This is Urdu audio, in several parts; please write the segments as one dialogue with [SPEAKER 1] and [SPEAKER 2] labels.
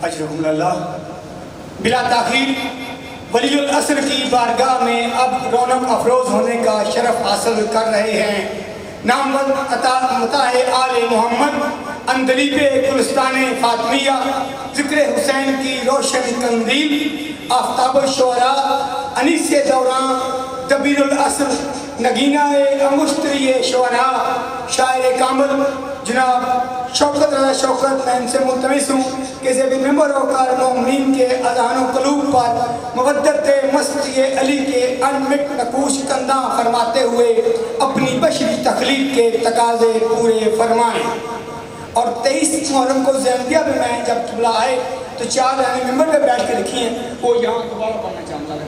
[SPEAKER 1] اجرکم اللہ۔ بلا تاخیر ولی العصر کی بارگاہ میں اب رونق افروز ہونے کا شرف حاصل کر رہے ہیں نامور متاع آل محمد اندلیب گلستان فاطمیہ، ذکر حسین کی روشن قندیل، آفتاب الشعراء، انیس دوران، دبیر العصر، نگینہ انگشتری شعراء، شاعر کامل جناب شوکت رضا شوکت، میں ان سے ملتمس ہوں کہ زیب ممبر ہو کر مومنین کے اذہان و قلوب پر مودت مستی علی کے انمٹ نقوش کنداں فرماتے ہوئے اپنی بشری تخلیق کے تقاضے پورے فرمائیں۔ اور 23 محرم کو زیندیہ میں جب قبلہ آئے تو 4 ممبر پہ بیٹھ کے لکھی ہیں، وہ یہاں دوبارہ پڑھنا چاہتا ہے۔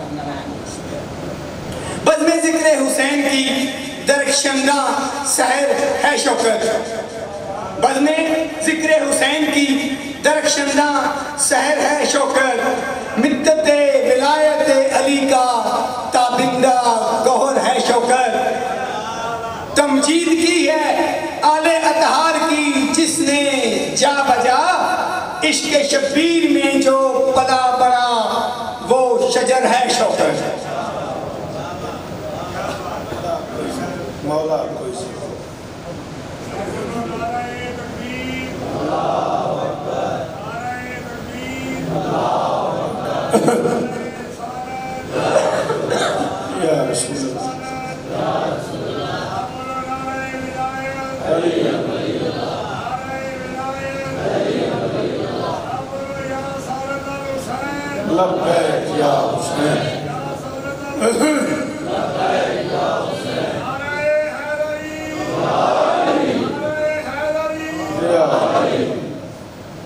[SPEAKER 1] بزم ذکر حسین کی درخشندہ سحر ہے شوکت، بزم ذکر حسین کی درخشندہ سحر ہے شوکت، مدت ولایت علی کا تابندہ گوہر ہے شوکت، تمجید کی ہے آل اطہار کی جس نے جا بجا، عشق شبیر میں جو پلا بڑا وہ شجر ہے شوکت۔ مولا کوئی یا رسول اللہ لبیک یا حسین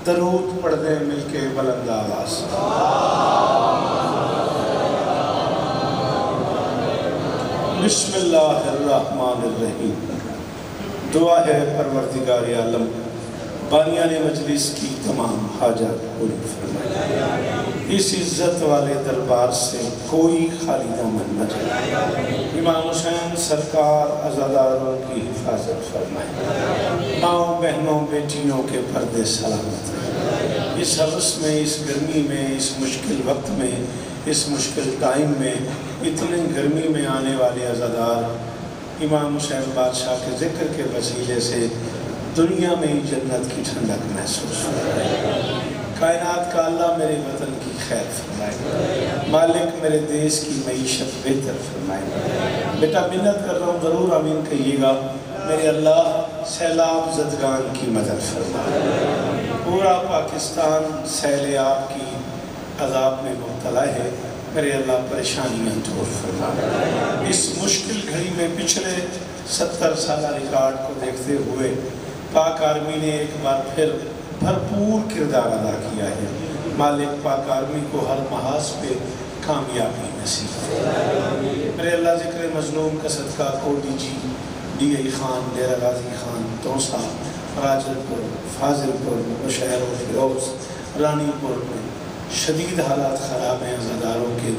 [SPEAKER 1] درود پڑھ دیں مل کے بلند آواز۔ بسم اللہ الرحمن الرحیم۔ دعا ہے پروردگار عالم بانیان مجلس کی تمام حاجات پوری فرمائے، اس عزت والے دربار سے کوئی خالی دامن نہ جائے، امام حسین سرکار عزاداروں کی حفاظت فرمائے، ماؤں بہنوں بیٹیوں کے پردے سلامت رہے، اس حوث میں، اس گرمی میں، اس مشکل وقت میں، اس مشکل ٹائم میں، اتنے گرمی میں آنے والے عزادار امام حسین بادشاہ کے ذکر کے وسیلے سے دنیا میں ہی جنت کی ٹھنڈک محسوس فرمائے، کائنات کا اللہ میرے وطن کی خیر فرمائے، مالک میرے دیش کی معیشت بہتر فرمائے۔ بیٹا منت کر رہا ہوں، ضرور آمین کہیے گا، میرے اللہ سیلاب زدگان کی مدد فرمائے، پورا پاکستان سیلاب کی عذاب میں مبتلا ہے، میرے اللہ پریشانیاں دور فرمائے۔ اس مشکل گھڑی میں پچھلے 70 سالہ ریکارڈ کو دیکھتے ہوئے پاک آرمی نے ایک بار پھر بھرپور کردار ادا کیا ہے، مالک پاک آرمی کو ہر محاذ پہ کامیابی نصیب فرمائے۔ میرے اللہ ذکر مظلوم کا صدقہ کوڈی جی، ڈی آئی خان، ڈیرہ غازی خان، توسا، راجل پور، فاضل پور، بشہر و فیروز، رانی پور میں شدید حالات خراب ہیں عزاداروں کے۔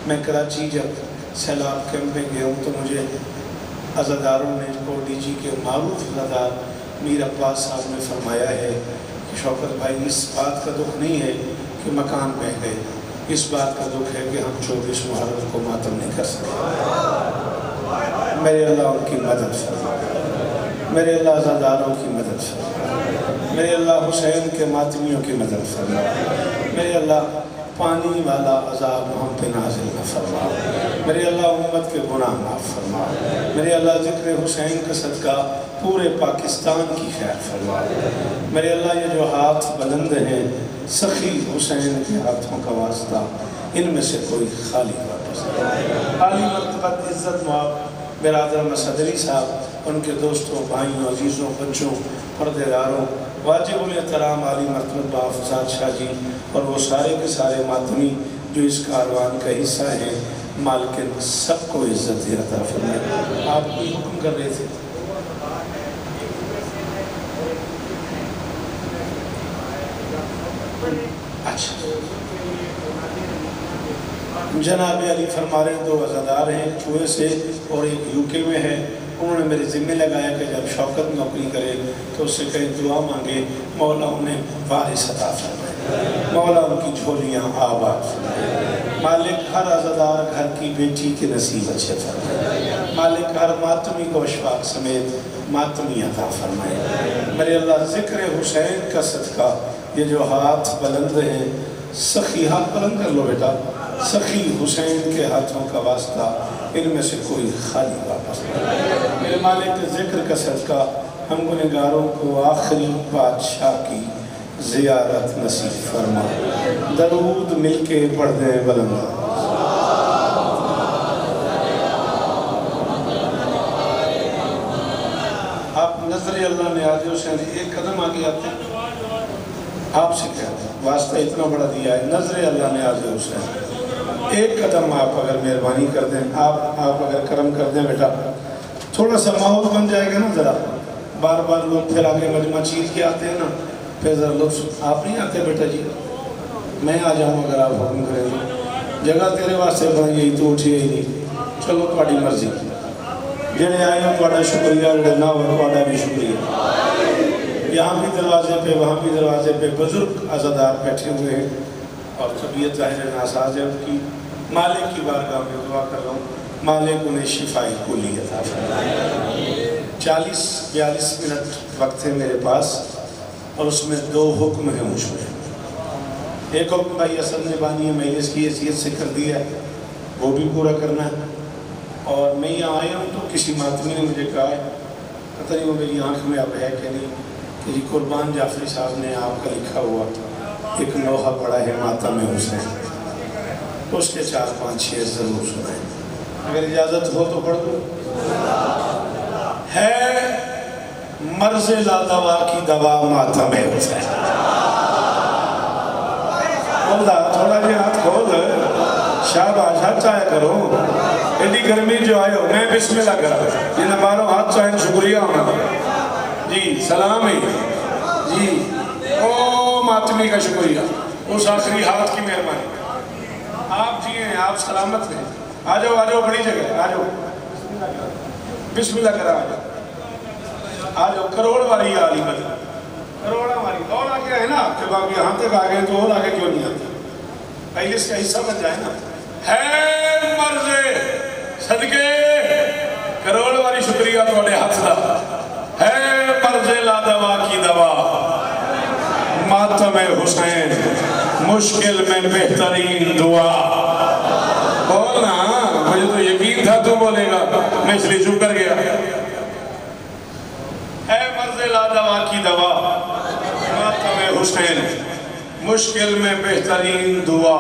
[SPEAKER 1] میں کراچی جب سیلاب کیمپ میں گیا ہوں تو مجھے عزاداروں نے کوڈی جی کے معروف عزادار میر عباس صاحب نے فرمایا ہے کہ شوکت بھائی اس بات کا دکھ نہیں ہے کہ مکان بہ گئے، اس بات کا دکھ ہے کہ ہم 24 محرم کو ماتم نہیں کر سکے۔ میرے اللہ ان کی مدد فرمائے، میرے اللہ عزاداروں کی مدد فرمائے، میرے اللہ حسین کے ماتمیوں کی مدد فرمائے، میرے اللہ پانی والا عذاب ہم پہ نازل نہ فرما، میرے اللہ امت کے گناہ معاف فرما، میرے اللہ ذکر حسین کا صدقہ پورے پاکستان کی خیر فرما، میرے اللہ یہ جو ہاتھ بلند ہیں سخی حسین کے ہاتھوں کا واسطہ ان میں سے کوئی خالی واپس نہیں۔ عالی مرتبت عزت مآب برادر صدری صاحب، ان کے دوستوں، بھائیوں، عزیزوں، بچوں، پردے داروں، واجب الاحترام عالی مرتبت بافزاد شاہ جی اور وہ سارے کے سارے ماتمی جو اس کاروان کا حصہ ہیں، مالکن سب کو عزت عطا فرمائے۔ آپ کوئی حکم کر رہے تھے؟ اچھا، جناب علی فرما رہے ہیں 2 عزادار ہیں، ایک چوہے سے اور ایک UK میں ہے، انہوں نے میرے ذمہ لگایا کہ جب شوکت نوکری کرے تو اس سے کہیں دعا مانگے، مولا انہیں وارث عطا فرمائے، مولا ان کی جھولیاں آباد فرمائے، مالک ہر عزادار گھر کی بیٹی کے نصیب اچھے فرمائے، مالک ہر ماتمی کو اشفاق سمیت ماتمی عطا فرمائے۔ میرے اللہ ذکر حسین کا صدقہ یہ جو ہاتھ بلند ہیں، سخی ہاتھ بلند کر لو بیٹا، سخی حسین کے ہاتھوں کا واسطہ ان میں سے کوئی خالی واپس نہیں۔ میرے مالک کے ذکر کا صدقہ ہم گنہگاروں کو آخری بادشاہ کی زیارت نصیب فرما۔ درود مل کے پڑھ دیں بلند۔ آپ نظر اللہ نے آج حسین ایک قدم آگے آتے ہیں، آپ سے کہتے ہیں واسطہ اتنا بڑا دیا ہے، نظر اللہ نے آج حسین ایک قدم آپ اگر مہربانی کر دیں، آپ اگر کرم کر دیں بیٹا، تھوڑا سا ماحول بن جائے گا نا، ذرا بار بار لوگ پھر آگے مجمع چیز کے آتے ہیں نا، پھر ذرا لوگ آپ نہیں آتے بیٹا جی، میں آ جاؤں اگر آپ حکم کریں گے، جگہ تیرے واسطے بنائی گئی تو اٹھیے ہی نہیں، چلو تھوڑی مرضی، جڑے آئے ہو تھوڑا شکریہ، جڑے نہ ہو تھوڑا بھی شکریہ۔ یہاں بھی دروازے پہ وہاں بھی دروازے پہ بزرگ عزادار بیٹھے ہوئے ہیں اور طبیعت ظاہر ناساز ہے ان کی، مالک کی بارگاہ میں دعا کر رہا ہوں مالک انہیں شفائی کلی عطا فرمائے۔ 40-42 منٹ وقت ہے میرے پاس اور اس میں 2 حکم ہیں مجھ میں۔ ایک حکم بھائی اسد نے بانی مجلس کی حیثیت سے کر دیا ہے، وہ بھی پورا کرنا ہے، اور میں یہاں آیا ہوں تو کسی ماتمی نے مجھے کہا ہے، پتہ نہیں وہ میری آنکھ میں اب ہے کہ نہیں، کہ جی قربان جعفری صاحب نے آپ کا لکھا ہوا ایک لوحہ پڑا ہے ماتم حسین، اس کے 4-5 شعر ضرور سنائیں، اگر اجازت ہو تو پڑھ دوں۔ ہے مرض لا دوا کی دوا ماتم حسین، تھوڑا جی ہاتھ کھول شاباش، ہاتھ چاہے کرو، ایڈی گرمی جو آئے ہو، میں بسم اللہ کرا یہ نباروں ہاتھ چاہیں شکریہ ہونا جی، سلام ہے جی، او ماتمی کا شکریہ، اس آخری ہاتھ کی مہربانی، آپ جی ہیں، آپ سلامت ہیں، آ جاؤ بڑی جگہ، آ جاؤ بسم اللہ کرا، آ جاؤ کروڑ والی آلی مدد، کروڑا والی، اور آگے ہے نا آپ کے باقی یہاں تک آگے تو اور آگے کیوں نہیں آتے، پہلے اس کا حصہ بن جائے نا۔ ہے مرض صدقے کروڑ والی شکریہ توڑے ہاتھ دا، ہے مرض لا دوا کی دوا ماتم حسین، مشکل میں بہترین دعا، بولنا مجھے تو یقین تھا تو بولے گا، میں اس لیے چپ کر گیا۔ اے مرض لا دوا کی دوا ماتم حسین، مشکل میں بہترین دعا،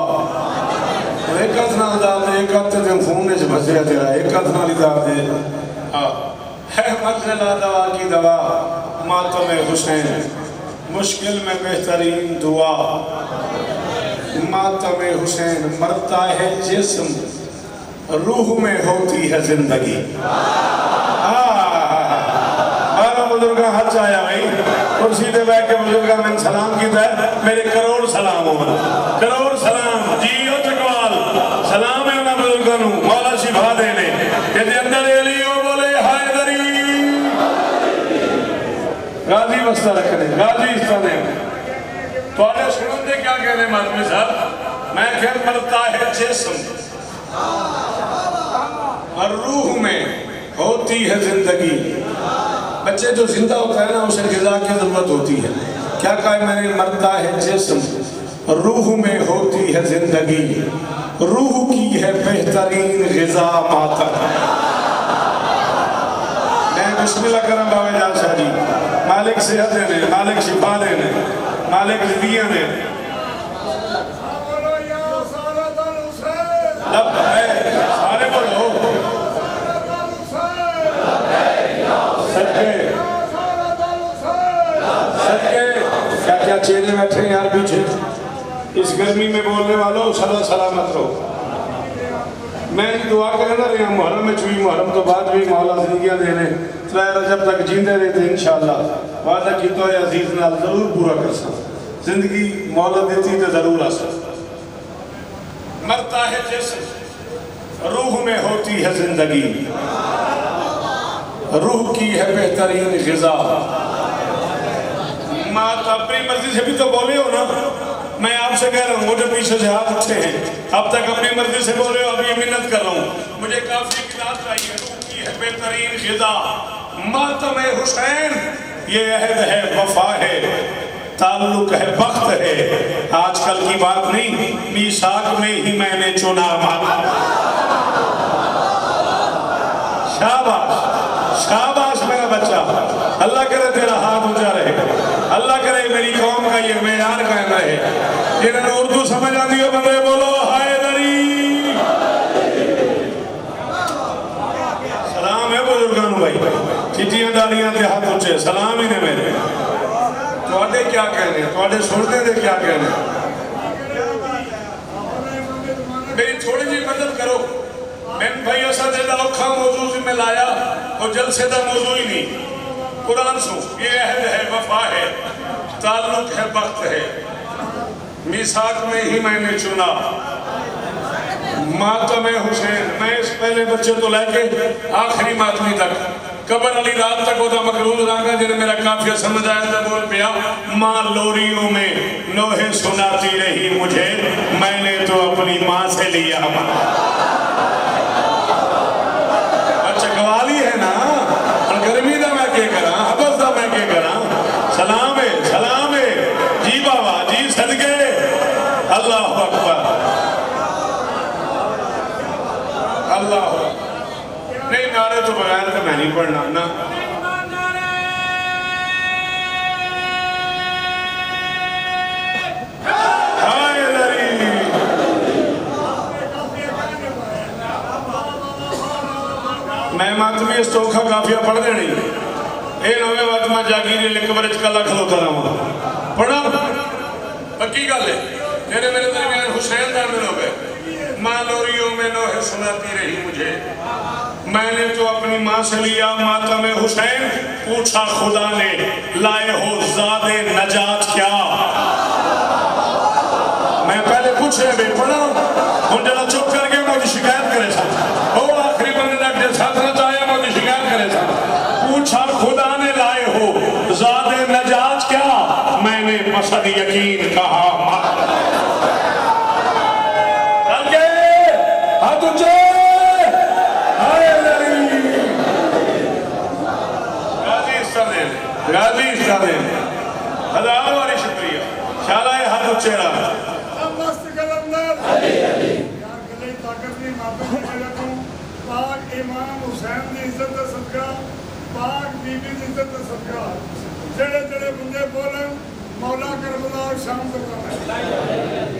[SPEAKER 1] ایک ہاتھ نہ دا دے، ایک ہاتھ تے فون نے بھسیا تیرا، ایک ہاتھ نہ دا دے، ہے مرض لا دوا کی دوا ماتم حسین، مشکل میں بہترین دعا، ماتم حسین، مرتا ہے جسم روح میں ہوتی ہے زندگی۔ بارہ بزرگاں ہاتھ آیا بھائی، کرسی دے بیٹھ کے بزرگاں میں سلام کیتا ہے، میرے کروڑ سلام ہو، کروڑ سلام جی او چکوال، سلام ہے انہاں بزرگاں نو، مولا شفا دینے، کہ دے اندر علی او بولے حیدری، غازی بستہ رکھنے، غازی استانے، تو آنے سنن دے کیا کہنے ماتمی صاحب، میں کہہ مرتا ہے جسم اور روح میں ہوتی ہے زندگی، بچے جو زندہ ہوتا ہے نا اسے غذا کی ضرورت ہوتی ہے، کیا کہا میں نے، مرتا ہے جسم روح میں ہوتی ہے زندگی، روح کی ہے بہترین غذا ماتم۔ میں بسم اللہ کرم بابا جان شاہ جی، مالک صحت دینے، مالک شفا دینے، مالک زدیاں دینے، لب ہے سارے بولو صدقے صدقے، کیا کیا چہرے بیٹھے ہیں یار پیچھے، اس گرمی میں بولنے والوں صدا سلامت رہو۔ میں دعا کرنا رہا ہوں محرم میں چوئی، محرم تو بعد بھی مولا زندگیاں دینے، ترائے رجب تک جیندے رہتے انشاءاللہ، وعدہ کی تو عزیز نال ضرور پورا کر سکتا، زندگی مولا دیتی تو ضرور آ سکتا۔ مرتا ہے جسم روح میں ہوتی ہے زندگی، روح کی ہے بہترین غذا. ماں تو اپنی مرضی سے بھی تو بولے ہو نا. میں آپ سے کہہ رہا ہوں, مجھے پیچھے سے ہاتھ اٹھے ہیں, اب تک اپنی مرضی سے بولے ہو, اب یہ منت کر رہا ہوں, مجھے کافی کتاب چاہیے. روح کی ہے بہترین غذا, ماتم حسین یہ عہد ہے, وفا ہے, تعلق ہے, وقت ہے, آج کل کی بات نہیں, میثاق میں ہی میں نے چنا ماتا. شاباش شاباش میرا بچہ, اللہ کرے تیرا ہاتھ اونچا رہے, اللہ کرے میری قوم کا یہ معیار قائم رہے. جنہوں نے اردو سمجھ آتی ہو بندے بولو حیدری. سلام ہے بزرگانوں بھائی, چٹیاں ڈالیاں تے ہاتھ اونچے, سلام ہی نے میرے. تواڈے کیا کہنے ہیں, تواڈے سننے دے کیا کہنے ہیں. میری تھوڑی جی مدد کرو. میں بھائی ایسا جیدہ اوکھا موضوع سے میں لایا, اور جلسے دا موضوع ہی نہیں. قرآن سو, یہ عہد ہے, وفا ہے, تعلق ہے, وقت ہے, میثاق میں ہی میں نے چنا ماتم حسین. میں اس پہلے بچے تو لے کے آخری ماتمی تک, قبر علی رات تک ہوتا مقرول رانگا, جنہیں میرا کافیہ سمجھ آیا تھا بول پیا. ماں لوریوں میں نوحے سناتی رہی مجھے, میں نے تو اپنی ماں سے لیا. اچھا گوالی ہے نا, گرمی دا میں کیا کرا, حبس دا میں کیا کرا. سلام ہے, سلام ہے, جی بابا جی صدقے. اللہ اکبر, اللہ اکبر. نہیں نعرے تو بغیر تو میں نہیں پڑھنا نا. میں ماتمی اس توکھا کافیہ پڑھ دے نہیں, اے نوے واتمہ جاگیری لکبرچ کا لکھ لوتا رہا ہوں. پڑھا پکی گا لے, میرے درمیان حسین دامن ہو گئے. ماں لوریوں میں نوحے سناتی رہی مجھے, میں نے تو اپنی ماں سے لیا ماتم حسین. پوچھا خدا نے لائے ہو زاد نجات کیا. میں پہلے پوچھے بے پڑھا ہوں, جنہا چپ کر کے مجھے شکایت کرے سا, او آخری بندے ڈاکٹر ساتھ نہ چاہے مجھے شکایت کرے سا. پوچھا خدا نے لائے ہو زاد نجات کیا, میں نے مسد یقین کہا. ہاتھ اونچے, غازی استادین, ہزار باری شکریہ. شالا ہے ہاتھ اونچے رہا.
[SPEAKER 2] پاک امام حسین دی عزت دا صدقہ, پاک بی بی دی عزت دا صدقہ, جڑے جڑے بندے بولن مولا کربلا اور شام تو کرنا.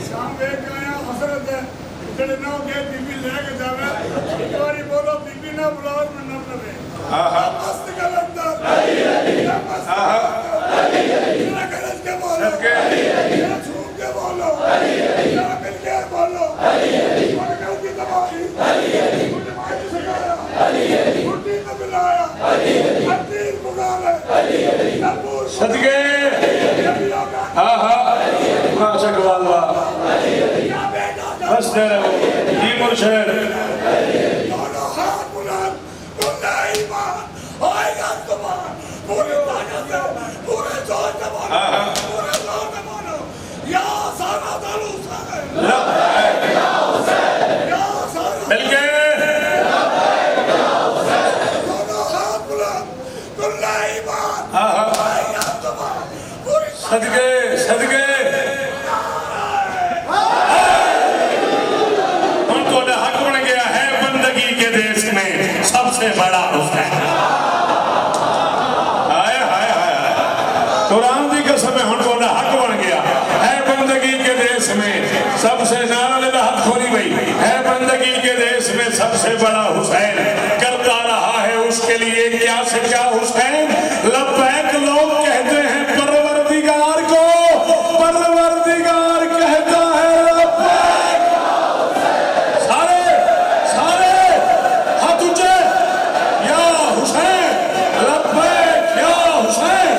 [SPEAKER 2] شام ایک آیا حضرت ہے, جڑے نہ ہو گئے بی بی لے کے جاوے, ایک باری بولو بی بی نہ بلاؤ میں نہ بلے. مست کلندر, مست کلندر, گرج کے بولو, چھوٹ کے بولو, مل کے بولو, مرگل کی تباہی, مجھے مائن سکایا, چھوٹی نہ بلایا, حدیث مغالے, نبور
[SPEAKER 1] صدقے. ماشا کباللہ بس دے رہے ہو جی مرشد.
[SPEAKER 2] دونوں ہاتھ بلند, کلہ ایمان, ہوئے گا تمہار, پوری طاقت سے, پورے زور سے بولو, پورے زور سے بولو, یا سارا دلو سارے, یا حسین, یا سارا
[SPEAKER 1] مل کے
[SPEAKER 2] دونوں ہاتھ بلند, کلہ ایمان, ہوئے گا تمہار, پوری
[SPEAKER 1] صدقے صدقے. ان کو حق بن گیا ہے بندگی کے دیش میں سب سے بڑا حسین. ہائے ہائے ہائے, قرآن دی قسم ہے, ان کو حق بن گیا ہے بندگی کے دیش میں سب سے, نعرہ لے ہاتھ کھولی بھئی, ہے بندگی کے دیش میں سب سے بڑا حسین. کرتا رہا ہے اس کے لیے کیا سے کیا حسین. لبیک لوگ کہتے ہیں پروردگار کو, پروردگار کہتا ہے لبیک. سارے سارے ہاتھ اونچے, یا حسین لبیک, یا حسین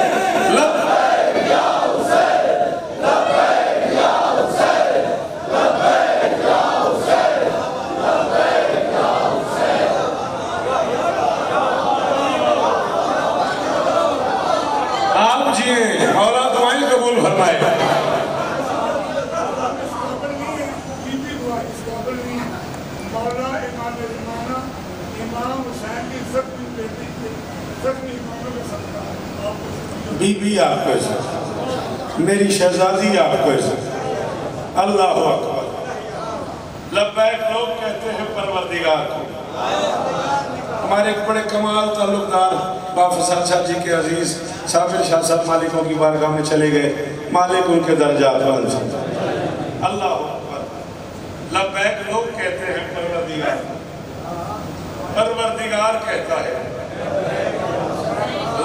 [SPEAKER 1] لبیک, یا حسین لبیک, یا حسین لبیک, یا حسین لبیک, یا حسین. بی بی آپ کو عزت، میری شہزادی آپ کو عزت۔ اللہ اکبر، لبیک لوگ کہتے ہیں پروردگار کو۔ ہمارے ایک بڑے کمال تعلقدار بافساد صاحب جی کے عزیز صابر شاہ صاحب مالکوں کی بارگاہ میں چلے گئے، مالک ان کے درجات بلند ہیں۔ اللہ اکبر، لبیک لوگ کہتے ہیں پروردگار، پروردگار کہتا ہے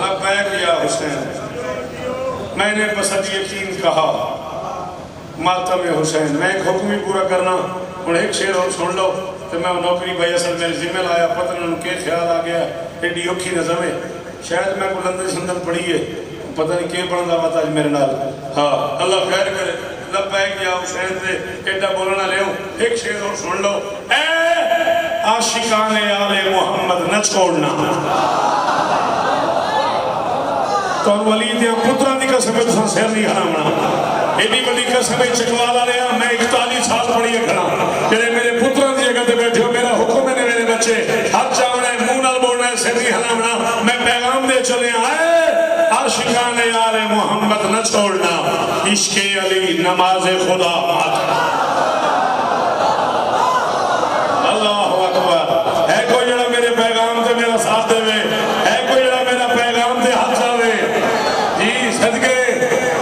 [SPEAKER 1] لبیک یا حسین۔ میں نے بسد یقین کہا ماتم حسین۔ میں ایک حکم ہی پورا کرنا، اور ایک شعر اور سن لو تو میں نوکری بھائی اصل میرے ذمہ لایا، پتہ ان کے خیال آ گیا ایڈی اوکھی نظم ہے، شاید میں کو لندن سندن پڑھی ہے، پتہ نہیں کیا بڑھنا بات آج میرے نال۔ ہاں اللہ خیر کرے، لبیک یا حسین سے ایڈا بولنا لے ہوں۔ ایک شعر اور سن لو، اے عاشقان آل محمد نہ چھوڑنا، تو ان ولید یا پترہ دی قسم ہے تو سیر نہیں ہرامنا، ایڈی بڑی قسم ہے چکوالا لیا، میں 41 سال پڑھی ہے کھڑا، جنہیں میرے پترہ دی جگہ تے بیٹھے ہو، میرا حکم ہے میرے بچے، ہاتھ چاوڑا ہے، منہ نال بولنا ہے، سیر نہیں ہرامنا، میں پیغام دے چلے آئے عاشقان آل محمد نہ چھوڑنا، عشق علی نماز خدا اللہ اکبر۔ ہے کوئی جڑا میرے پیغام تے میرا ساتھ دے وے، ہے کوئی جڑا میرا پیغام تے ہاتھ چاوے، جی صدقے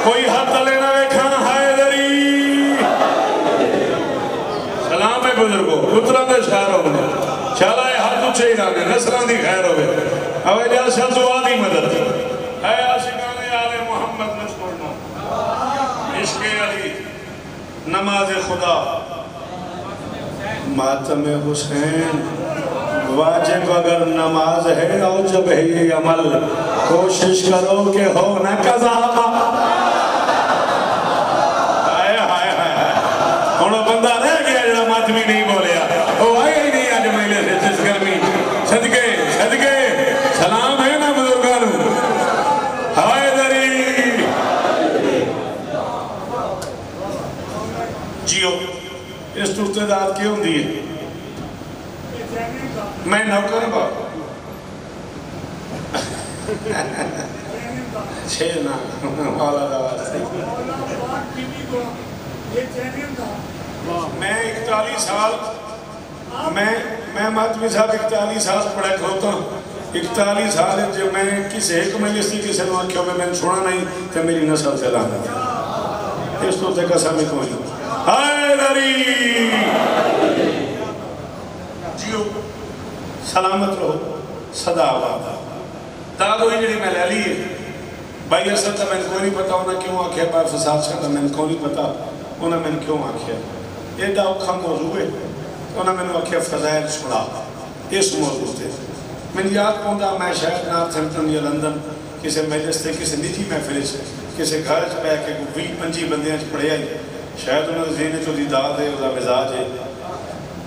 [SPEAKER 1] کوئی ہاتھ لینا وے کھانا ہائے دری۔ سلام ہے بزرگو، پتران دے شہر ہو گئے، چالائے ہاتھ اچھے ہی رانے، نسلان دی خیر ہو گئے، اوہ جال شاہ دعا دی مدد، اے عاشقان آل محمد نہ چھوڑنا، عشق علی نماز خدا۔ ماتم حسین واجب اگر نماز ہے اوجب ہے یہ عمل، کوشش کرو کہ ہو نہ قضا۔ ہائے ہائے ہائے، انہوں بندہ رہ گیا جڑا ماتمی نہیں بولیا، وہ آئے ہی نہیں آج مہینے سے جس گرمی۔ صدقے صدقے سلام ہے نا بزرگانو، ہائے دری جیو۔ اس تو ابتداد کیوں دی ہے؟ میں نوکر با چھے نا مولا دواستے، میں 41 سال، میں ماتمی صاحب 41 سال پڑھے کھوتا ہوں، 41 سال جب میں کسی ایک مجلس تھی کسی نے آکھیا میں نے سنا نہیں تو میری نسل سے لانا تھی، اس تو تے قسم کوئی ہائے دری جیو سلامت رہو صدا آباد۔ دادو ہی جڑی میں لے لی ہے بھائی اصل تا میں کو نہیں پتا انہیں کیوں آکھیا، بھائی فساد شاہ میں کو نہیں پتا انہیں میں کیوں آکھیا، ایڈا اوکھا موضوع ہے، انہیں میں نے آکھیا فضائل سنا اس موضوع تے۔ میں یاد پوندا میں شاید نارتھ ہیمپٹن یا لندن کسی مجلس تے کسی نجی محفل سے کسی گھر چ پہ کے 20-25 بندیاں چ پڑھیا ہی، شاید انہوں نے ذہن چو دی داد ہے وہ مزاج ہے،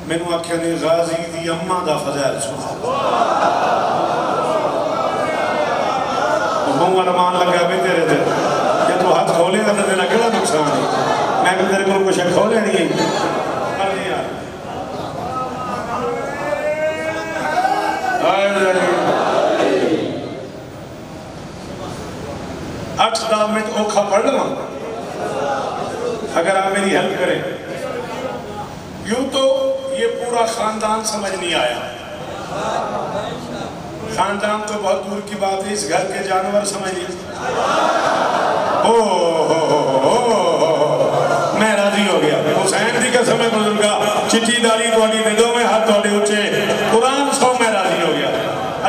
[SPEAKER 1] میں نے آکھیا نہیں غازی دی اممہ دا فضائل سنا، مونگا نمان لگا بھی تیرے دے کہ تو ہاتھ کھولے گا تو دینا کڑا نقصان ہے، میں بھی تیرے کو کچھ کھولے نہیں کر دیا۔ آٹھ دام میں تو اوکھا پڑھ لوں اگر آپ میری ہیلپ کریں۔ یوں تو یہ پورا خاندان سمجھ نہیں آیا، خاندان تو بہت دور کی بات ہے، اس گھر کے جانور سمجھ لیا۔ میں راضی ہو گیا، حسین دی قسم بزرگا چٹی داری توڑی دے دو میں ہاتھ توڑے اچھے قرآن سو میں راضی ہو گیا۔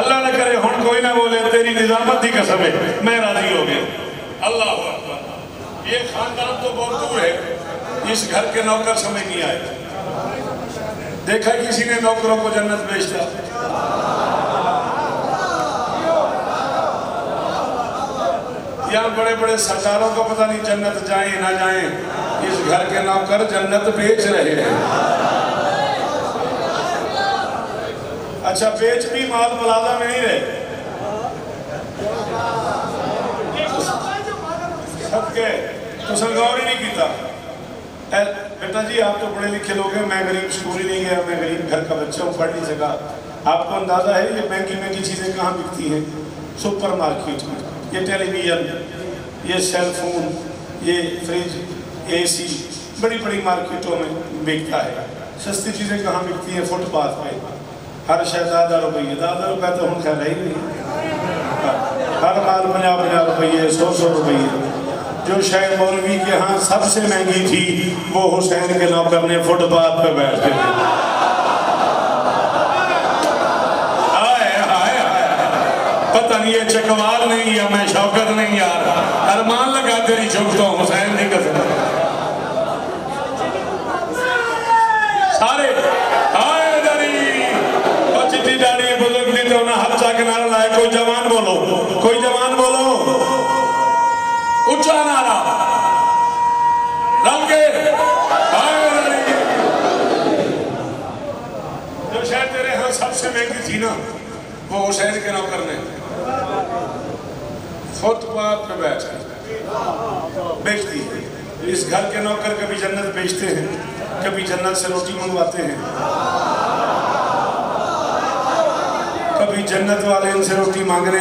[SPEAKER 1] اللہ نہ کرے ہن کوئی نہ بولے تیری نظامت دی قسم ہے، میں راضی ہو گیا۔ اللہ اکبر، یہ خاندان تو بہت دور ہے، اس گھر کے نوکر سمجھ نہیں آئے۔ دیکھا کسی نے نوکروں کو جنت بیچتا، یا بڑے بڑے سرداروں کو پتہ نہیں جنت جائیں نہ جائیں، اس گھر کے نوکر جنت بیچ رہے ہیں۔ اچھا بیچ بھی مال پلازہ میں نہیں رہے، سب کے تو سنگور ہی نہیں کیتا۔ بیٹا جی آپ تو پڑھے لکھے لوگ ہیں، میں غریب اسکول ہی نہیں گیا، میں غریب گھر کا بچہ ہوں، پڑھ نہیں سکا۔ آپ کو اندازہ ہے یہ مہنگی مہنگی چیزیں کہاں بکتی ہیں؟ سپر مارکیٹ میں، یہ ٹیلی ویژن یہ سیل فون، یہ فریج، اے سی بڑی بڑی مارکیٹوں میں بکتا ہے. سستی چیزیں کہاں بکتی ہیں؟ فٹ پاتھ پہ. ہر شے 10 روپیے، 10 روپے تو ہم خیر ہی نہیں. ہر مال 50 روپیے، 100 روپیے. جو شے مولوی کے ہاں سب سے مہنگی تھی وہ حسین کے نوکر نے فٹ پاتھ پہ بیٹھ کے پتہ نہیں یہ چکوال نہیں یا میں شوکت نہیں یار، ارمان لگا تیری چھوکتا ہوں حسین کی قسم. سارے آئے دری اور چٹی داڑی بزرگ دی تو نہ ہاتھ چاہ کے نعرہ لائے. کوئی جوان بولو، کوئی جوان بولو، اچھا نعرہ رل کے آئے دری. جو شاید تیرے ہاں سب سے مہنگی تھی نا وہ حسین کے نوکر نے فٹ پاتھ پہ بیٹھ بیچتی ہے. اس گھر کے نوکر کبھی جنت بیچتے ہیں، کبھی جنت سے روٹی منگواتے ہیں، کبھی جنت والے ان سے روٹی مانگنے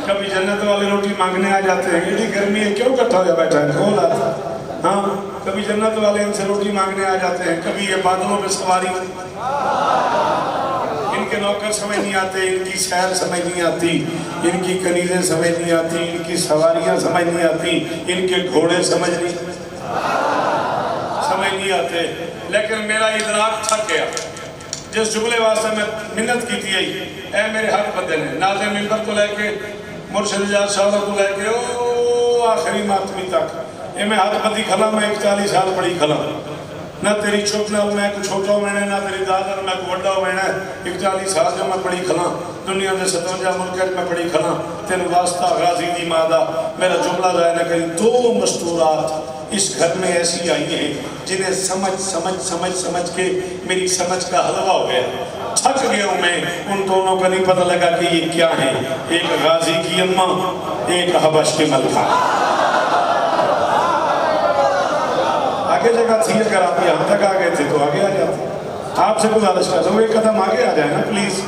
[SPEAKER 1] کبھی جنت والے روٹی مانگنے آ جاتے ہیں. یہ گرمی ہے کیوں کٹھا ہو بیٹھا ہے کھول آتا. ہاں کبھی جنت والے ان سے روٹی مانگنے آ جاتے ہیں. کبھی یہ بادلوں پہ سواری، ان کے نوکر سمجھ نہیں آتے، ان کی سیر سمجھ نہیں آتی، ان کی کنیزیں سمجھ نہیں آتی، ان کی سواریاں سمجھ نہیں آتی، ان کے گھوڑے سمجھ نہیں آتے. لیکن میرا ادراک تھک گیا جس جملے واسطے میں منت کی تھی. اے میرے حق بندے نے ناظم ممبر کو لے کے مرشد اجاز شاہ کو لے کے او آخری ماتمی تک میں ہاتھ بندی کھلا. میں 41 سال پڑھی کھلا، نہ تیری چھوٹ نہ میں کو چھوٹا ہوئے نہ تیری دادر میں کو وڈا ہوئے 41 سال جو میں پڑھی کھلا. دنیا میں 57 ملکت میں پڑھی کھلا. تین واسطہ غازی دی مادہ میرا جملہ ضائع نہ کری. 2 مستورات اس گھر میں ایسی آئی ہیں جنہیں سمجھ کے میری سمجھ کا حلوہ ہو گیا. تھک گیا ہوں میں. ان دونوں کا نہیں پتہ لگا کہ یہ کیا ہے. ایک غازی کی اماں، ایک حبش کے ملکہ. آگے جگہ تھی اگر آپ یہاں تک آگئے تھے تو آگے آ جاتے. آپ سے گزارش کرتا ہوں ایک قدم آگے آ جائے نا پلیز.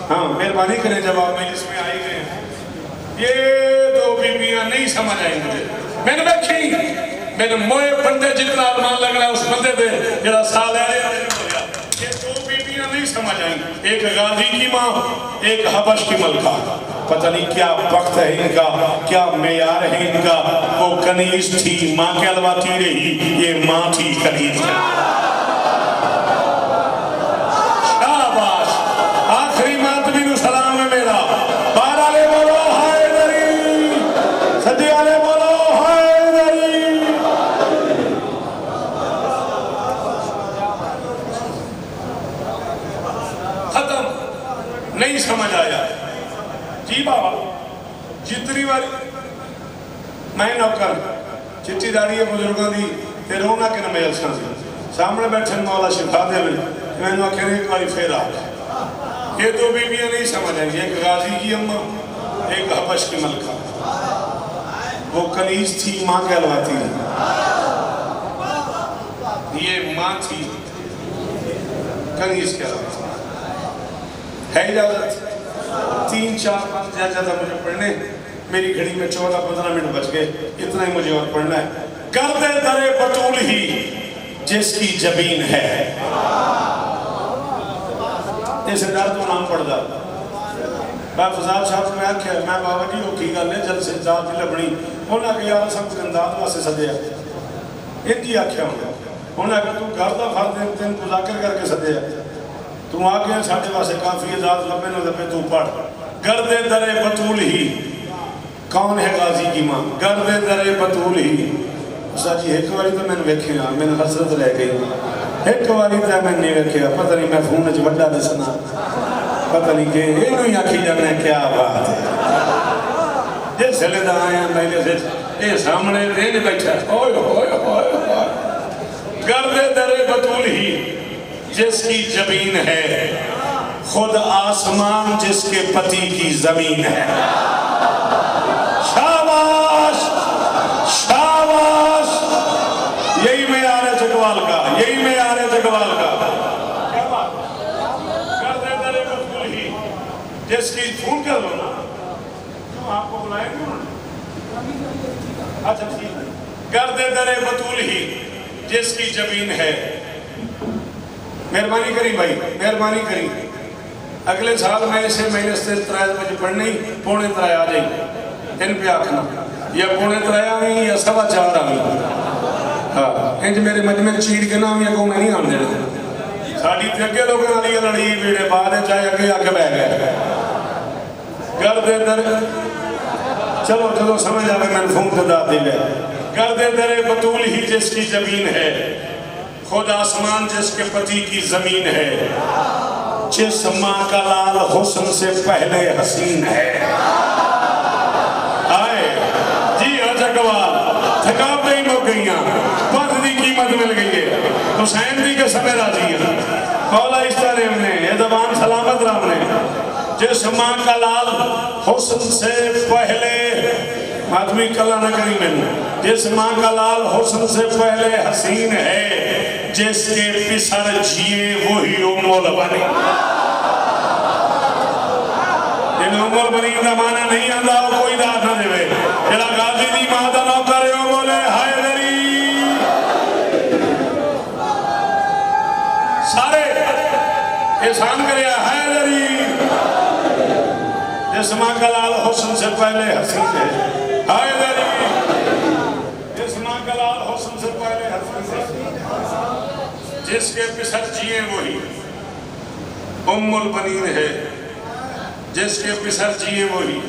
[SPEAKER 1] ہاں مہربانی کریں جب آپ مجلس میں آئی گئے. یہ 2 بیویاں نہیں سمجھ آئی مجھے. میں نے بیٹھی میں نے موئے بندے جتنا ارمان لگ رہا ہے اس بندے دے جڑا سال ہے. یہ 2 بیویاں نہیں سمجھ آئیں. ایک غازی کی ماں، ایک حبش کی ملکہ. پتہ نہیں کیا وقت ہے ان کا، کیا معیار ہے ان کا. وہ کنیز تھی ماں کے الواتی رہی، یہ ماں تھی کنیز. شاباش. آخری ماتمی نو سلام ہے میرا. بار آلے بولو ہائے دری، سجی آلے بولو ہائے دری. ختم. نہیں سمجھ آیا. جی بابا جتنی باری میں نوکر چٹی داڑی ہے بزرگوں دی تے رونا کہ نہ جلساں سی سامنے بیٹھے مولا شفا دے میں نے آخر ایک باری پھر آ. یہ 2 بیویاں نہیں سمجھ آئیں. ایک غازی کی اماں، ایک حبش کی ملکہ. وہ کنیز تھی ماں کے الواتی ہے، یہ ماں تھی کنیز کے الواتی. ہے اجازت 3 4 5 جاتا مجھے پڑھنے. میری گھڑی میں 14-15 منٹ بچ گئے. اتنا ہی مجھے اور پڑھنا ہے. گردے در بطول ہی جس کی جبین ہے. اسے در تو نام پڑھ دا. میں فضاد صاحب میں آکھیا میں بابا جی وہ کی گل ہے جل سے ذات دی لبنی. انہاں کہ یار سب گندات واسطے سدیا. ان کی آکھیا انہاں کہ تو گھر دا فرد تین مذاکر کر کے سدیا. تو آ گیا ساڑھے واسے کافی ذات لبے نہ لبے تو پڑھ. گردے در بطول ہی. کون ہے غازی کی ماں؟ گردے در بطول ہی. سا جی ایک واری تو میں نے ویکھیا میں نے حسرت رہ گئی. ایک واری تو میں نے ویکھیا پتہ نہیں میں فون وچ وڈا دسنا پتہ نہیں کہ اینو ہی آکھی جانا کیا بات ہے. جس ویلے دا آیا میلے سے اے سامنے رہنے بیٹھا اوئے ہوئے ہوئے. گردے در بطول ہی جس کی جبین ہے، خود آسمان جس کے پتی کی زمین ہے. شاباش شاباش. یہی معیار ہے جگوال کا، یہی معیار ہے جگوال کا. کیا بات؟ گردے در بطول ہی جس کی فون کر لو نا اچھا ٹھیک ہے. گرد در بطول ہی جس کی جبین ہے. مہربانی کری بھائی، مہربانی کری. اگلے سال میں اسے مہینے سے 3 بجے پڑھنی 3:45 آ جائی. ان پہ آکھنا یا 3:45 آئی یا 4:15 آئی. ہاں انج میرے مجمع چیڑ کے نام یا کو میں نہیں آن دے رہے. ساڑی تھے اگے لوگوں والی لڑی بیڑے بعد چاہے اگے آ کے بہ گئے. گرد در چلو چلو سمجھ آگے میں نے فون خدا دل ہے. گرد در بطول ہی جس کی زمین ہے، خود آسمان جس کے پتی کی زمین ہے، جس ماں کا لال حسن سے پہلے حسین ہے. آئے جی اجگوال تھکاوٹیں ہی ہو گئیاں، پت دی قیمت مل گئی ہے. حسین دی کے سمے راضی ہے. مولا اس طرح نے یہ زبان سلامت رام نے جس ماں کا لال حسن سے پہلے آدمی کلا نہ کری میں جس ماں کا لال حسن سے پہلے حسین ہے، جس کے پسر جیے وہی ام البنین. جن ام البنین کا معنی نہیں آتا وہ کوئی داد نہ دے. جڑا غازی دی ماں دا نام کرے ہو بولے حیدری. سارے احسان کرے حیدری. جس ماں کا لال حسن سے پہلے حسین ہے، حیدری. جس ماں کا لال حسن سے پہلے حسین ہے، جس کے پسر جیے وہی ام البنین ہے. جس کے پسر جیے وہی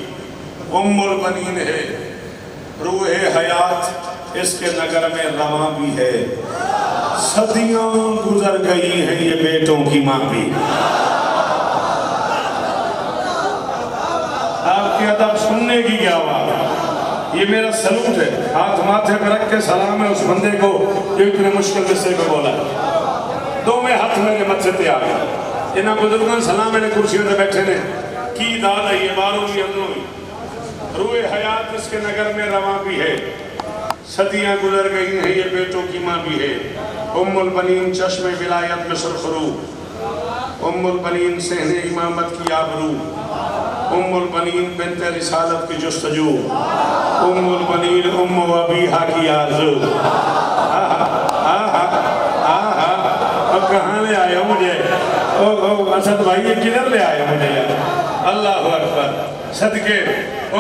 [SPEAKER 1] ام البنین ہے. روح حیات اس کے نگر میں رواں بھی ہے. صدیاں گزر گئی ہیں یہ بیٹوں کی ماں بھی. آپ کی ادب سننے کی کیا بات. یہ میرا سلوٹ ہے. ہاتھ ماتھے پر رکھ کے سلام ہے اس بندے کو جو اتنے مشکل قصے میں بولا ہے. دو میں ہاتھ میرے متھے تے آ گئے. انہاں بزرگاں سلام میرے کرسیوں تے بیٹھے نے کی داد ہے یہ باروں بھی اندروں بھی. روح حیات اس کے نگر میں رواں بھی ہے. صدیاں گزر گئی ہیں یہ بیٹوں کی ماں بھی ہے. ام البنین چشم ولایت میں سرخرو. ام البنین صحن امامت کی آبرو. ام البنین بنت رسالت کی جستجو. ام البنین ام و ابیہا کی آرزو. اب کہاں لے آئے ہو مجھے اسد بھائی یہ کدھر لے آئے مجھے یار. اللہ اکبر. صدقے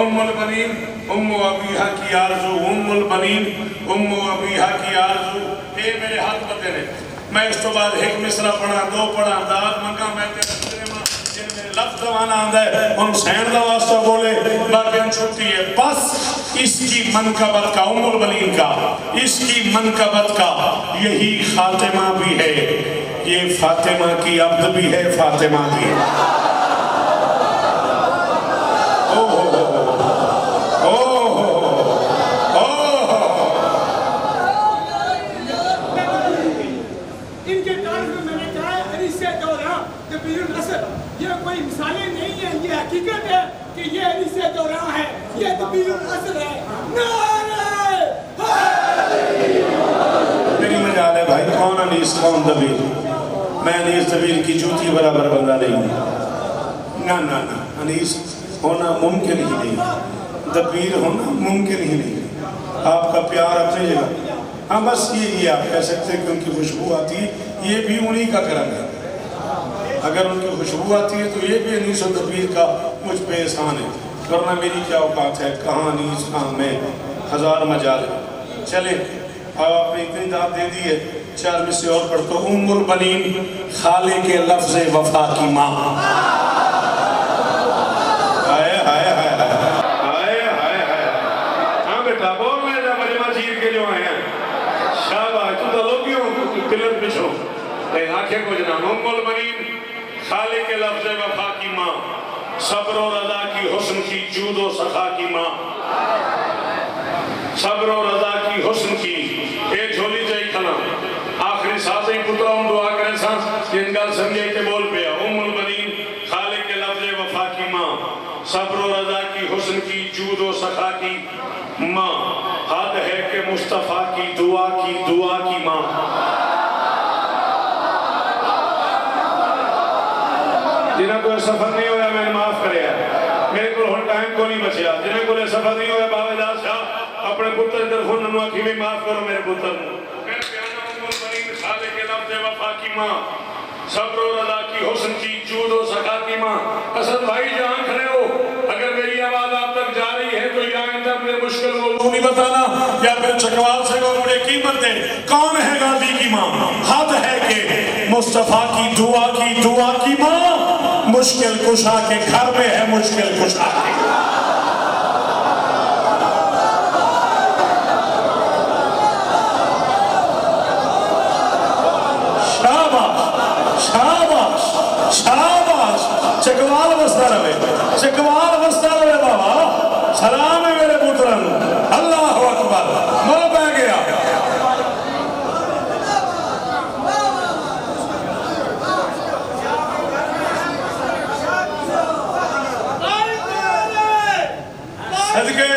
[SPEAKER 1] ام البنین ام و ابیہا کی آرزو. ام البنین ام و ابیہا کی آرزو. اے میرے ہاتھ بتے نے میں اس تو بعد ایک مصرع پڑھا 2 پڑھا داد منگا میں تیرے ماں جن میں لفظ زمانہ آندہ ہے ان سین دا واسطہ بولے باقی ان چھوٹی ہے. بس اس کی منقبت کا ام البنین کا اس کی منقبت کا یہی خاتمہ بھی ہے. یہ فاطمہ کی عبد بھی ہے فاطمہ بھی ہے.
[SPEAKER 3] یہ کوئی مثالیں نہیں ہیں، یہ حقیقت ہے کہ یہ انیس دوران ہے، یہ دبیر الاصل ہے. نعرہ حیدری.
[SPEAKER 1] میری مجال ہے بھائی کون انیس کون دبیر. میں انیس دبیر کی جوتی برابر بندہ نہیں ہوں. نا نا نا انیس ہونا ممکن ہی نہیں، دبیر ہونا ممکن ہی نہیں. آپ کا پیار اپنی جگہ. ہاں بس یہ آپ کہہ سکتے ہیں کہ ان کی خوشبو آتی ہے یہ بھی انہی کا کرم ہے. اگر ان کی خوشبو آتی ہے تو یہ بھی انیس و دبیر کا مجھ پہ احسان ہے. ورنہ میری کیا اوقات ہے کہاں انیس کہاں میں. 1000 مجال ہے. چلیں آپ نے اتنی داد دے دی ہے 4 میں سے اور پڑھ تو ام البنین خالق کے لفظ وفا کی ماں. آئے آئے آئے آئے آئے آئے. ہاں بیٹا بول میں جا مجمع چیر کے جو آئے ہیں شاباش تو لوگیوں پلر پچھو آنکھیں کو جنام. ام البنین خالق کے لفظ وفا کی ماں. صبر و رضا کی حسن کی جود و سخا کی ماں. صبر و رضا کی حسن کی اے جھولی جائی کھنا آخری ساتھ ہی پترہ ہم دعا کریں سانس جن گل سمجھے کے بول پیا. ام البنین خالق کے لفظ وفا کی ماں. صبر و رضا کی حسن کی جود و سخا کی ماں. حد ہے کہ مصطفیٰ کی دعا کی ماں. جنہاں کوئی سفر نہیں ہویا میں نے معاف کرے میرے کو ہر ٹائم کو نہیں بچیا جنہیں کو سفر نہیں ہوئے باوے دار شاہ اپنے پتر طرف انہوں نے بھی معاف کرو میرے پتر میں پیانا عمر بنین خالے کے لفظ وفا کی ماں صبر و رضا کی حسن کی جود و سخا کی ماں اسد بھائی جہاں کھڑے ہو اگر میری آواز آپ تک جا رہی ہے تو یا اندر اپنے مشکل موضوع نہیں بتانا یا پھر چکوال سے کو مجھے قیمت دے کون ہے غازی کی ماں حد ہے کہ مصطفیٰ کی دعا کی ماں مشکل کشا کے گھر میں ہے مشکل کشا کے شاباش چکوال وستا رہے بابا سلام ہے میرے پترن اللہ اکبر ماں بہ گیا صدقے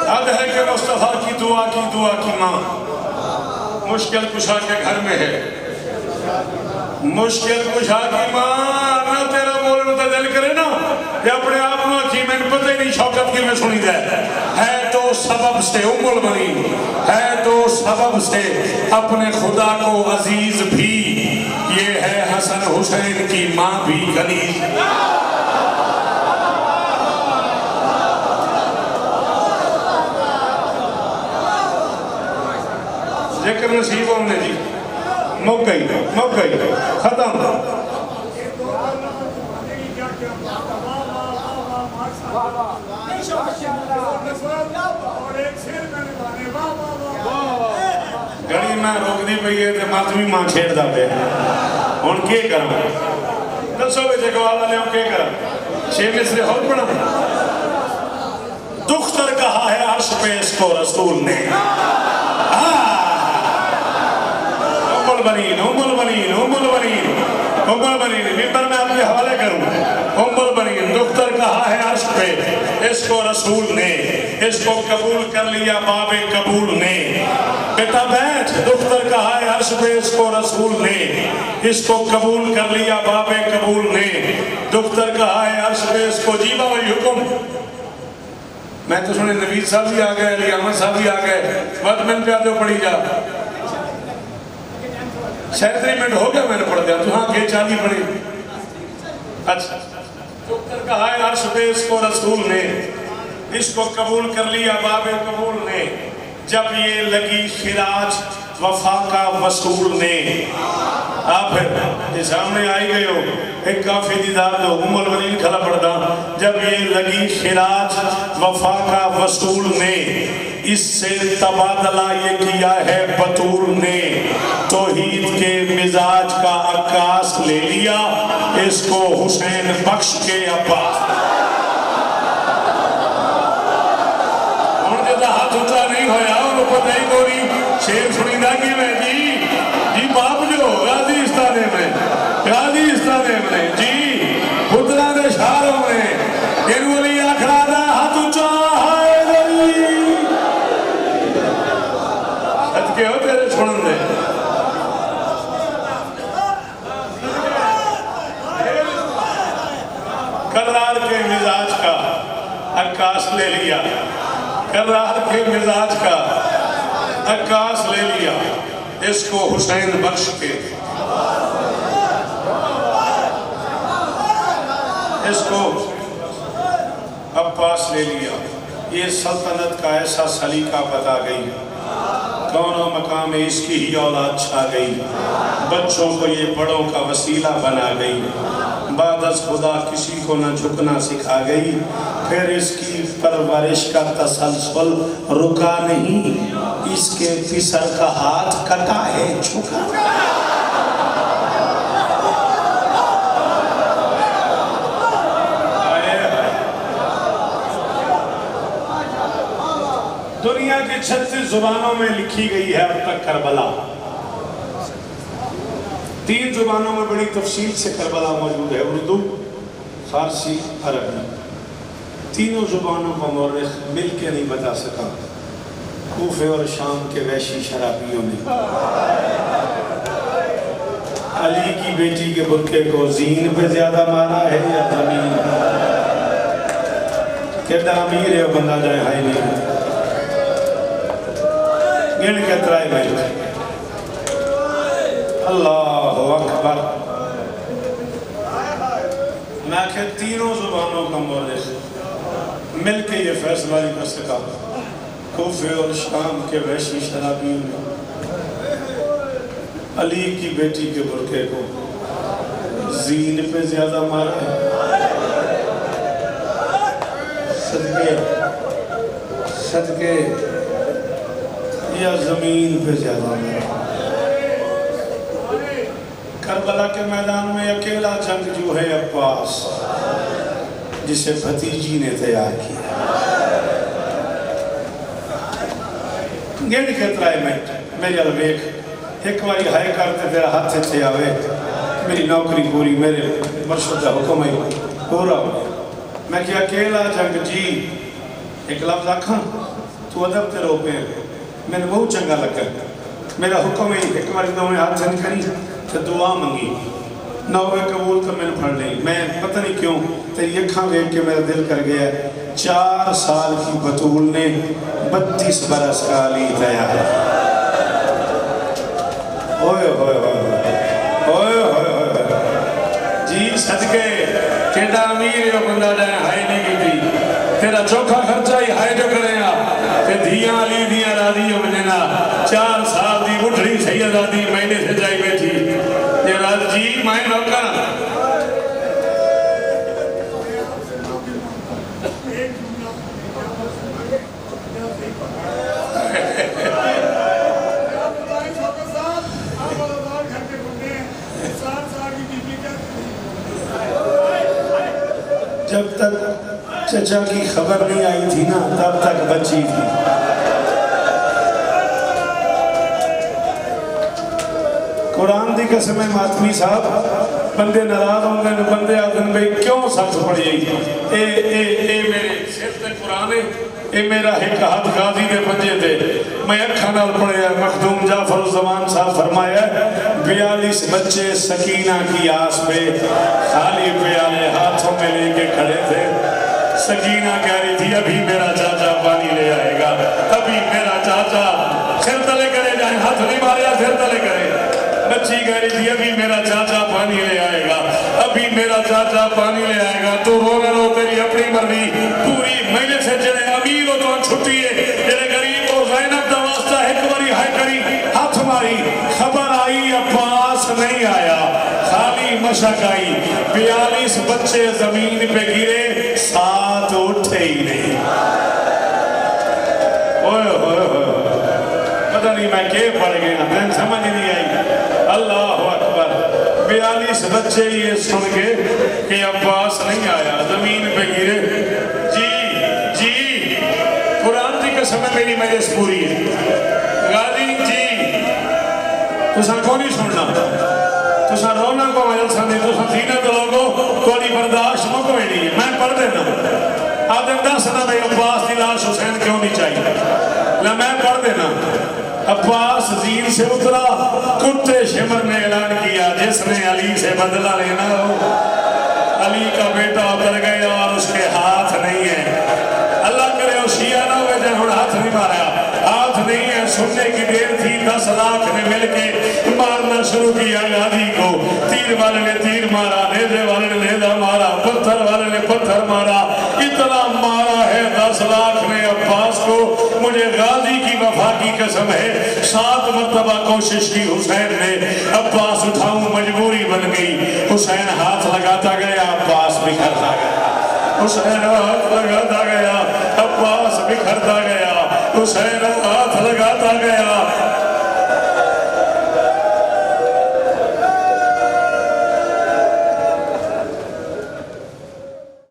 [SPEAKER 1] اب ہے کہ مصطفیٰ کی دعا کی ماں مشکل کشا کے گھر میں ہے مشکل کشا کی ماں نہ تیرا بولنے تو دل کرے نا یہ اپنے آپ میں کی میں پتہ ہی نہیں شوکت کی میں سنی جائے ہے تو سبب سے ام البنین ہے تو سبب سے اپنے خدا کو عزیز بھی یہ ہے حسن حسین کی ماں بھی کنیز ذکر نصیب ہونے جی موقع ہی ختم گڑی میں روک دی پئی ہے تے ماتمی ماں چھیڑ دا پہ ہن کی کرا دسو بے چکوال والے ہم کی کرا چھ مصرے اور پڑھا دختر کہا ہے عرش پہ اس کو رسول نے ام البنین ممبر میں آپ کے حوالے کروں ام البنین دختر کہا ہے عرش پہ اس کو رسول نے اس کو قبول کر لیا باب قبول نے بیٹا بیٹھ دختر کہا ہے عرش پہ اس کو رسول نے اس کو قبول کر لیا باب قبول نے دختر کہا ہے عرش پہ اس کو جیبا وہی حکم میں تو سنے نوید صاحب بھی آگئے علی احمد صاحب بھی آگئے وقت میں پیادے پڑھی جا 37 منٹ ہو گیا میں نے پڑھ دیا تو ہاں کہ 40 پڑھی اچھا دختر کہا ہے عرش پہ اس کو رسول نے اس کو قبول کر لیا باب قبول نے جب یہ لگی خراج وفا کا وصول نے آپ پھر سامنے آئی گئے ہو ایک کافی دیدار دو ام البنین کھلا پڑھتا جب یہ لگی خراج وفا کا وصول نے اس سے تبادلہ یہ کیا ہے بطول نے توحید کے مزاج کا عکاس لے لیا اس کو حسین بخش کے عباس ان جیسا ہاتھ اونچا نہیں ہویا ان کو نہیں گوری شیر سنیدہ کی میں جی باپ جو غازی استانے میں جی خدرہ دے شاروں میں ان ولی آکھرا دا ہاتھ اونچا ہے دلی کے ہو تیرے چھوڑن دے کرار کے مزاج کا عکاس لے لیا کرار کے مزاج کا عکاس لے لیا اس کو حسین بخش کے اس کو عباس لے لیا یہ سلطنت کا ایسا سلیقہ بتا گئی کون و مقام اس کی ہی اولاد چھا گئی بچوں کو یہ بڑوں کا وسیلہ بنا گئی بعد از خدا کسی کو نہ جھکنا سکھا گئی پھر اس کی پرورش کا تسلسل رکا نہیں اس کے پسر کا ہاتھ کٹا ہے جھکا دنیا کی 36 زبانوں میں لکھی گئی ہے اب تک کربلا 3 زبانوں میں بڑی تفصیل سے کربلا موجود ہے اردو فارسی عربی تینوں زبانوں کا مورخ مل کے نہیں بتا سکا کوفے اور شام کے وحشی شرابیوں نے علی کی بیٹی کے برقعے کو زین پہ زیادہ مارا ہے یا زمین؟ کہتا امیر ہے بندہ جائے ہائی نہیں گن کے ترائے میں اللہ اکبر میں کہ تینوں زبانوں کا مورخ مل کے یہ فیصلہ نہیں کر سکا کوفے اور شام کے وحشی شرابیوں نے علی کی بیٹی کے برقعے کو زین پہ زیادہ مارا ہے صدقے یا زمین پہ زیادہ مارا؟ کربلا کے میدان میں اکیلا جنگ جو ہے عباس جسے بھتیجی نے تیار کیا گنڈ کے ترائے میری الویک ایک باری ہائے کرتے تیرا ہاتھ سے آوے میری نوکری پوری میرے مرشدہ حکم ہے پورا میں کیا اکیلا جنگ جی ایک لفظ آکھاں تو ادب تے رو پہ میں نے بہت چنگا لگا میرا حکم ہے ایک باری نوے ہاتھ سے نکری تو دعا منگی نوے قبول تو میں نے پڑھ لی میں پتہ نہیں کیوں تیری اکھاں دیکھ کے میرا دل کر گیا 4 سال کی بطول نے 32 برس کا علی تیار ہوئے ہوئے ہوئے ہوئے ہوئے ہوئے جی صدقے کہتا امیر ہے بندہ جائے ہائی نہیں کی تھی تیرا چوکھا خرچہ ہی ہائی جو کریں آپ کہ دھیاں علی دھیاں رادی ہو مجھنا 4 سال دی بٹھڑی سید آدھی مہینے سے جائی بیٹھی یہ رات جی مائن ہوگا جب تک چچا کی خبر نہیں آئی تھی نا تب تک بچی تھی قرآن دی قسم ہے ماتمی صاحب بندے ناراض ہوں گے بندے آدھن بھئی کیوں سخت پڑی اے میرے سیرت قرآن ہے اے میرا ایک ہاتھ غازی دے بنجے دے میں اکھا نال پڑھے مخدوم جعفر الزمان صاحب فرمایا 42 بچے سکینہ کی آس پہ خالی پیالے ہاتھوں میں لے کے کھڑے تھے سکینہ کہہ رہی تھی ابھی میرا چاچا پانی لے آئے گا ابھی میرا چاچا سر تلے کرے جائیں ہاتھ نہیں مارے سر تلے کرے بچی کہہ رہی تھی ابھی میرا چاچا پانی لے آئے گا ابھی میرا چاچا پانی لے آئے گا تو رونا رو تیری اپنی مرضی پوری مہینے سے جڑے امیر ہو تو چھٹی ہے جڑے غریب ہو زینب دا واسطہ ایک باری ہائے کری ہاتھ ماری خبر آئی عباس نہیں آیا خالی مشک آئی 42 بچے زمین پہ گرے 7 اٹھے ہی نہیں اوہ اوہ اوہ پتہ نہیں میں کہ پڑھ گیا میں سمجھ نہیں آئی اللہ اکبر 42 بچے یہ سن کے کہ عباس نہیں آیا زمین پہ گرے جی قرآن دی قسم ہے میری مجلس پوری ہے غازی جی تو سن کو نہیں سننا تو سن رونا کو مجلس نہیں تو سن سینہ تو لوگو کوئی برداشت مو کوئی نہیں ہے میں پڑھ دینا آدم دسنا بھئی عباس دی لاش حسین کیوں نہیں چاہیے میں پڑھ دینا عباس زین سے اترا کتے شمر نے اعلان کیا جس نے علی سے بدلہ لینا ہو علی کا بیٹا اتر گیا اور اس کے ہاتھ نہیں ہے اللہ کرے وہ شیعہ نہ ہوئے جائے ہاتھ نہیں مارا ہاتھ نہیں ہے سننے کی دیر تھی 10 لاکھ نے مل کے مارنا شروع کیا غازی کو تیر والے نے تیر مارا نیزے والے نے نیزہ مارا پتھر والے نے پتھر مارا اتنا مارا ہے 10 لاکھ نے عباس کو مجھے غازی کی وفا کی قسم ہے 7 مرتبہ کوشش کی حسین نے عباس اٹھاؤں مجبوری بن گئی حسین ہاتھ لگاتا گیا عباس بکھرتا گیا حسین ہاتھ لگاتا گیا عباس بکھرتا گیا حسین ہاتھ لگاتا گیا